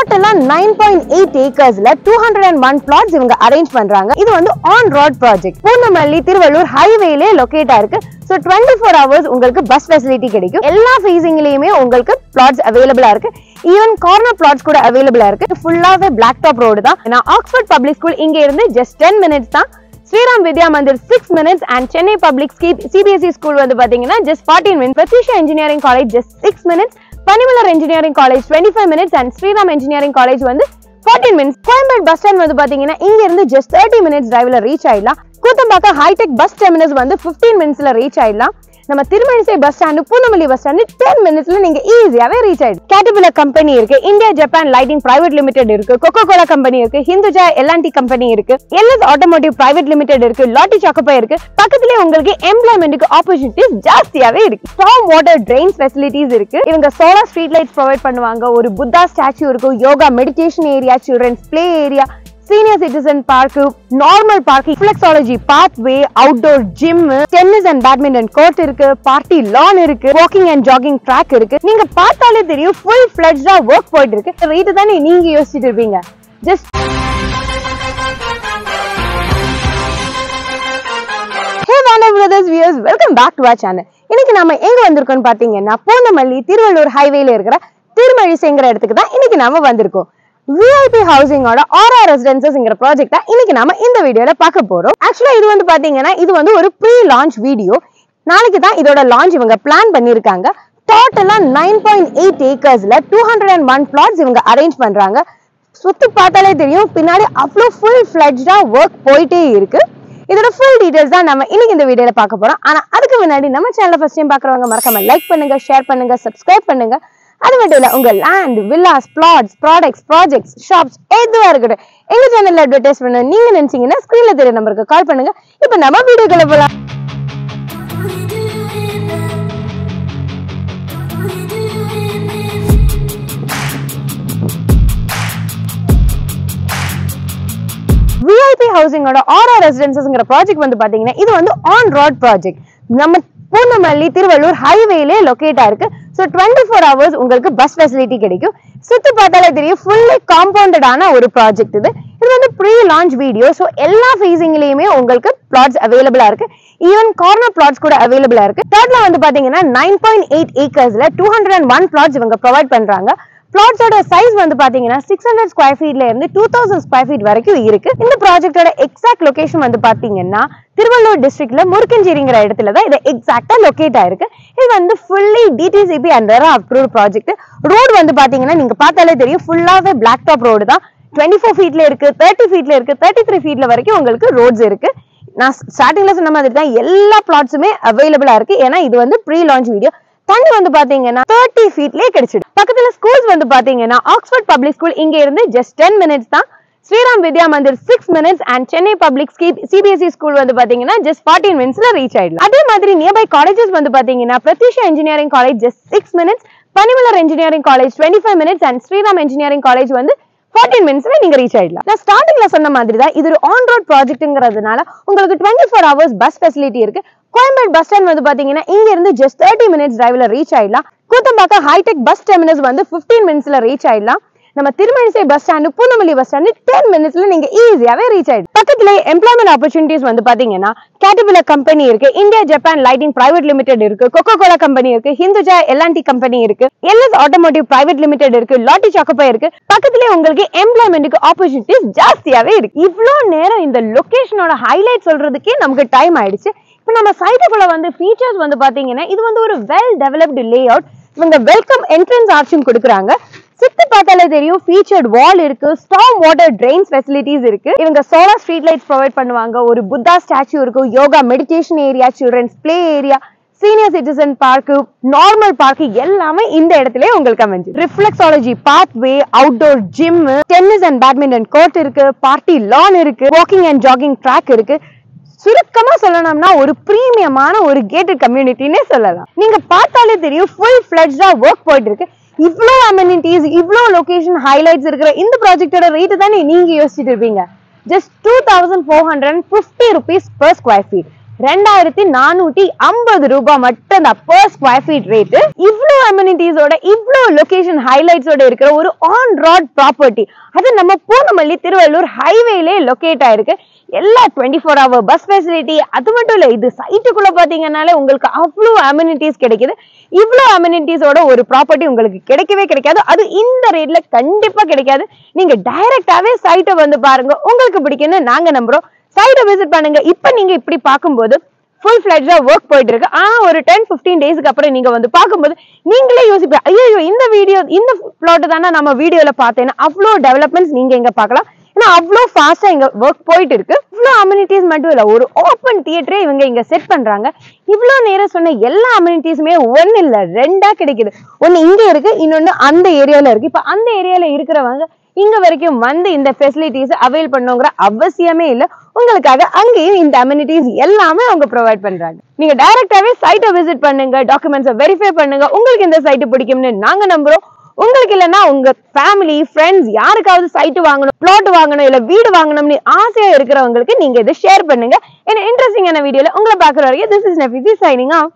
டோட்டலா 9.8 ஏக்கர்ஸ்ல 201 plots இவங்க arrange பண்றாங்க. இது வந்து on road project. Poonamallee Tiruvallur ஹைவேல லொகேட் ஆயிருக்கு. So 24 hours உங்களுக்கு பஸ் ஃபெசிலிட்டி கிடைக்கும். எல்லா ஃபேசிங்லயுமே உங்களுக்கு plots அவைலபிளா இருக்கு. ஈவன் கார்னர் plots கூட அவைலபிளா இருக்கு. ஃபுல்லாவே பிளாக் டாப் ரோடு தான். நான் ஆக்ஸ்போர்ட் பப்ளிக் ஸ்கூல் இங்க இருந்து just 10 minutes தான். Sriram Vidya Mandir 6 minutes and Chennai Public CBSE School வந்து பாத்தீங்கன்னா just 14 minutes. Pratisha Engineering College just 6 minutes. Panimalar Engineering College 25 minutes and Sriram Engineering College வந்து 14 minutes. Coimbatore bus stand வந்து பாத்தீங்கன்னா இங்க இருந்து just 30 minutes டிரைவ்ல ரீச் ஆயிடலாம். கூத்தம்பாக்க hitech bus terminus வந்து 15 minutesல reach ஆயிடலாம். நம்ம Thirumazhisai bus stand Poonamallee bus stand 10 minutesல நீங்க ஈஸியாவே ரீச் ஆயிடும். கேட்டர்பில்லர் கம்பெனி இருக்கு, India Japan lighting private limited இருக்கு, கோகோ கோலா கம்பெனி இருக்கு, ஹிந்துஜா எல்என்டி கம்பெனி இருக்கு, எல்எஸ் ஆட்டோமோட்டிவ் பிரைவேட் லிமிடெட் இருக்கு, லாட்டி சாக்கோபா இருக்கு. பக்கத்துலயே உங்களுக்கு எம்ப்ளாய்மெண்ட்க்கு ஆப்பர்ச்சுனிட்டிஸ் ஜாஸ்தியாவே இருக்கு. ஸ்டார்ம் வாட்டர் ட்ரெயின்ஸ் ஃபெசிலிட்டிஸ் இருக்கு. இவங்க சோலார் ஸ்ட்ரீட் லைட்ஸ் ப்ரொவைட் பண்ணுவாங்க. ஒரு புத்தா ஸ்டாச்சு இருக்கு, yoga meditation area, children's play area, senior citizen park, normal parking, flexology pathway, outdoor gym, tennis and badminton court இருக்கு, party lawn இருக்கு, walking and jogging track இருக்கு. நீங்க பார்த்தாலே தெரியும் full fledged work போயிட்டு இருக்கு. ரேட் தானே நீங்க யோசிச்சிட்டு இருப்பீங்க. Just Hey Vana Brothers viewers, welcome back to our channel. இன்னைக்கு நாம எங்க வந்திருக்கோம்னு பாத்தீங்கன்னா பூந்தமல்லி திருவள்ளூர் ஹைவேல இருக்கிற திருமழிசைங்கிற இடத்துக்கு தான் இன்னைக்கு நாம வந்திருக்கோம். VIP housing ஓட ஆரா ரெசிடென்சஸ்ங்கிற ப்ராஜெக்ட்டை இன்னைக்கு நாம இந்த வீடியோல பார்க்க போறோம். ஆக்சுவலா இது வந்து பாத்தீங்கன்னா இது வந்து ஒரு ப்ரீ லான்ச் வீடியோ. நாளைக்கு தான் இதோட லான்ச் இவங்க பிளான் பண்ணிருக்காங்க. டோட்டலா 9.8 ஏக்கர்ஸ்ல 201 plots இவங்க அரேஞ்ச் பண்றாங்க. சுத்தி பார்த்தாலே தெரியும் பின்னாடி அவ்வளோ ஃபுல் ஃபிளெட்ஜ்டா ஒர்க் போயிட்டே இருக்கு. இதோட ஃபுல் டீடைல்ஸ் தான் நம்ம இன்னைக்கு இந்த வீடியோல பார்க்க போறோம். ஆனா அதுக்கு முன்னாடி நம்ம சேனலை ஃபர்ஸ்ட் டைம் பார்க்கறவங்க மறக்காம லைக் பண்ணுங்க, ஷேர் பண்ணுங்க, சப்ஸ்கிரைப் பண்ணுங்க. அது மட்டும் இல்ல உங்க land, villas, plots, products, projects, shops எதுவா இருக்கட்டும் எங்க சேனல்ல அட்வர்டைஸ் பண்ண நீங்க நினைச்சீங்கன்னா ஸ்கிரீன்ல தெரிய நம்பருக்கு கால் பண்ணுங்க. இப்போ நம்ம வீடியோக்குள்ள போலாம். VIP ஹவுசிங்கோட ஆரா ரெசிடென்சஸ்ங்கிற ப்ராஜெக்ட் வந்து பாத்தீங்கன்னா இது வந்து ஆன் ரோட் ப்ராஜெக்ட். நம்ம பூந்தமல்லி திருவள்ளூர் ஹைவேல லொகேட் ஆயிருக்கு. So 24 hours உங்களுக்கு பஸ் ஃபெசிலிட்டி கிடைக்கும். சுத்தி பார்த்தாலே தெரியும் ஃபுல்லி காம்பவுண்டடான ஒரு ப்ராஜெக்ட் இது. இது வந்து ப்ரீ லான்ச் வீடியோ. ஸோ எல்லா ஃபேசிங்லயுமே உங்களுக்கு பிளாட்ஸ் அவைலபிளா இருக்கு. ஈவன் கார்னர் பிளாட்ஸ் கூட அவைலபிளா இருக்கு. டோட்டலா வந்து பாத்தீங்கன்னா 9.8 ஏக்கர்ஸ்ல 201 plots இவங்க ப்ரொவைட் பண்றாங்க. பிளாட்ஸோட சைஸ் வந்து பாத்தீங்கன்னா 600 ஸ்கொயர் ஃபீட்ல இருந்து 2000 ஸ்கொயர் ஃபீட் வரைக்கும் இருக்கு. இந்த ப்ராஜெக்டோட எக்ஸாக்ட் லொகேஷன் வந்து பாத்தீங்கன்னா திருவள்ளூர் டிஸ்ட்ரிக்ட்ல முருக்கஞ்சேரிங்கிற இடத்துல தான் இது எக்ஸாக்டா லொகேட் ஆயிருக்கு. இது வந்து fully DTCP under approved project. Road வந்து பாத்தீங்கன்னா நீங்க பார்த்தாலே தெரியும் ஃபுல்லாவே பிளாக் டாப் ரோடு தான். 24 ஃபீட்ல இருக்கு, 30 ஃபீட்ல இருக்கு, 33 ஃபீட்ல வரைக்கும் உங்களுக்கு ரோட்ஸ் இருக்கு. நான் ஸ்டார்டிங்ல சொன்ன மாதிரி தான் எல்லா பிளாட்ஸுமே அவைலபிளா இருக்கு. ஏன்னா இது வந்து ப்ரீ லான்ச் வீடியோ. தண்ணி வந்து பாத்தீங்கன்னா 30 ஃபீட்லயே கிடைச்சிடும். பக்கத்துல ஸ்கூல்ஸ் வந்து பாத்தீங்கன்னா ஆக்ஸ்போர்ட் பப்ளிக் ஸ்கூல் இங்க இருந்து just 10 minutes தான். Sriram Vidya Mandir 6 minutes and Chennai Public CBSE School வந்து பாத்தீங்கன்னா just 14 minutesல ரீச் ஆயிடலாம். அதே மாதிரி நியர்பை காலேஜஸ் வந்து பாத்தீங்கன்னா Pratisha Engineering College just 6 minutes, Panimalar Engineering College 25 minutes and Sriram Engineering College வந்து 14 minutesல நீங்க ரீச் ஆயிடலாம். நான் ஸ்டார்டிங்ல சொன்ன மாதிரி தான் இது ஒரு ஆன் ரோட் ப்ராஜெக்ட்ங்கிறதுனால உங்களுக்கு 24 hours பஸ் ஃபெசிலிட்டி இருக்கு. கோயம்பேடு பஸ் ஸ்டாண்ட் வந்து பாத்தீங்கன்னா இங்க இருந்து just 30 minutes டிரைவ்ல ரீச் ஆயிடலாம். கூத்தம்பாக்க ஹைடெக் பஸ் டெர்மினஸ் வந்து 15 minutesல ரீச் ஆயிடலாம். நம்ம Thirumazhisai bus stand Poonamallee bus stand 10 minutesல நீங்க ஈஸியாவே ரீச் ஆயிடும். பக்கத்துல எம்ப்ளாய்மெண்ட் ஆப்பர்ச்சுனிட்டிஸ் வந்து பாத்தீங்கன்னா கேட்டர்பில்லர் கம்பெனி இருக்கு, India Japan lighting private limited இருக்கு, கோகோ கோலா கம்பெனி இருக்கு, ஹிந்துஜா எல்என்டி கம்பெனி இருக்கு, எல்எஸ் ஆட்டோமோட்டிவ் பிரைவேட் லிமிடெட் இருக்கு, லாட்டி சாக்கோபா இருக்கு. பக்கத்துலயே உங்களுக்கு எம்ப்ளாய்மெண்ட்க்கு ஆப்பர்ச்சுனிட்டிஸ் ஜாஸ்தியாவே இருக்கு. இவ்ளோ நேரம் இந்த லொகேஷனோட ஹைலைட் சொல்றதுக்கே நமக்கு டைம் ஆயிடுச்சு. இப்போ நம்ம சைட்டுக்குள்ள வந்து ஃபீச்சர்ஸ் வந்து பாத்தீங்கன்னா இது வந்து ஒரு வெல் டெவலப்டு லே அவுட். இவங்க வெல்கம் என்ட்ரன்ஸ் ஆப்ஷன் கொடுக்குறாங்க. சுத்தி பார்த்தாலே தெரியும் ஃபீச்சர்ட் வால் இருக்கு, ஸ்டார்ம் வாட்டர் ட்ரெயின்ஸ் ஃபெசிலிட்டிஸ் இருக்கு. இவங்க சோலார் ஸ்ட்ரீட் லைட்ஸ் ப்ரொவைட் பண்ணுவாங்க. ஒரு புத்தா ஸ்டாச்சு இருக்கு, yoga meditation area, children's play area, senior citizen park, normal park எல்லாமே இந்த இடத்துல உங்களுக்கு அமைஞ்சு. Reflexology pathway, outdoor gym, tennis and badminton court இருக்கு, பார்ட்டி லான் இருக்கு, வாக்கிங் அண்ட் ஜாகிங் ட்ராக் இருக்கு. சுருக்கமா சொல்லணும்னா ஒரு பிரீமியமான ஒரு கேட்டட் கம்யூனிட்டினே சொல்லலாம். நீங்க பார்த்தாலே தெரியும் ஃபுல் ஃபிளெட்ஜ்டா ஒர்க் போயிட்டு இருக்கு. இவ்ளோ அமெனிட்டிஸ், இவ்ளோ லொகேஷன் ஹைலைட்ஸ் இருக்கிற இந்த ப்ராஜெக்டோட ரேட் தானே நீங்க யோசிச்சுட்டு இருப்பீங்க. just 2450 rupees per square feet. 2450 ரூபாய் மட்டும் தான் per square feet rate. இவ்ளோ அம்யூனிட்டிஸோட இவ்ளோ லொகேஷன் ஹைலைட்ஸோட இருக்கிற ஒரு ஆன் ரோட் ப்ராப்பர்ட்டி, அது நம்ம பூந்தமல்லி திருவள்ளூர் ஹைவேலே லொகேட் ஆயிருக்கு. எல்லா 24 hour பஸ் ஃபெசிலிட்டி, அது மட்டும் இல்ல, இது சைட்டுக்குள்ள பாத்தீங்கன்னாலே உங்களுக்கு அவ்வளோ அம்யூனிட்டிஸ் கிடைக்குது. இவ்ளோ அம்யூனிட்டிஸோட ஒரு ப்ராப்பர்ட்டி உங்களுக்கு கிடைக்கவே கிடைக்காது. அது இந்த ரேட்ல கண்டிப்பா கிடைக்காது. நீங்க டைரக்டாவே சைட்டை வந்து பாருங்க, உங்களுக்கு பிடிக்கும்னு நாங்க நம்புறோம். சைட்டை விசிட் பண்ணுங்க. இப்ப நீங்க இப்படி பார்க்கும்போது ஃபுல் ஃபிளட்ஜா ஒர்க் போயிட்டு இருக்கு. ஒரு 10-15 டேஸ்க்கு அப்புறம் நீங்க வந்து பார்க்கும்போது நீங்களே யோசிப்பீங்க, ஐயோ இந்த பிளாட் தானே நம்ம வீடியோல பார்த்தேன்னா. அவ்வளோ டெவலப்மெண்ட்ஸ் நீங்க இங்க பார்க்கலாம். ஏன்னா அவ்வளோ ஃபாஸ்டா இங்க ஒர்க் போயிட்டு இருக்கு. இவ்வளோ அம்யூனிட்டிஸ் மட்டும் இல்ல, ஒரு ஓப்பன் தியேட்டரே இவங்க இங்க செட் பண்றாங்க. இவ்வளோ நேரம் சொன்ன எல்லா அம்யூனிட்டிஸுமே ஒன்னு இல்ல, ரெண்டா கிடைக்குது. ஒன்னு இங்க இருக்கு, இன்னொன்னு அந்த ஏரியால இருக்கு. இப்ப அந்த ஏரியால இருக்கிறவங்க இங்க வரைக்கும் வந்து இந்த ஃபெசிலிட்டிஸ் அவைல் பண்ணுங்கிற அவசியமே இல்ல. உங்களுக்காக அங்கேயும் இந்த அம்யூனிட்டிஸ் எல்லாமே அவங்க ப்ரொவைட் பண்றாங்க. நீங்க டைரக்டாவே சைட்டை விசிட் பண்ணுங்க, டாக்குமெண்ட்ஸை வெரிஃபை பண்ணுங்க. உங்களுக்கு இந்த சைட் பிடிக்கும்னு நாங்க நம்புறோம். உங்களுக்கு இல்லைன்னா உங்க ஃபேமிலி ஃப்ரெண்ட்ஸ் யாருக்காவது சைட் வாங்கணும், பிளாட் வாங்கணும், இல்ல வீடு வாங்கணும்னு ஆசையா இருக்கிறவங்களுக்கு நீங்க இதை ஷேர் பண்ணுங்க. ஏன்னா இன்ட்ரெஸ்டிங்கான வீடியோல உங்களை பாக்குற வரைக்கும் திஸ் இஸ் நஃபீசி சைனிங் ஆஃப்.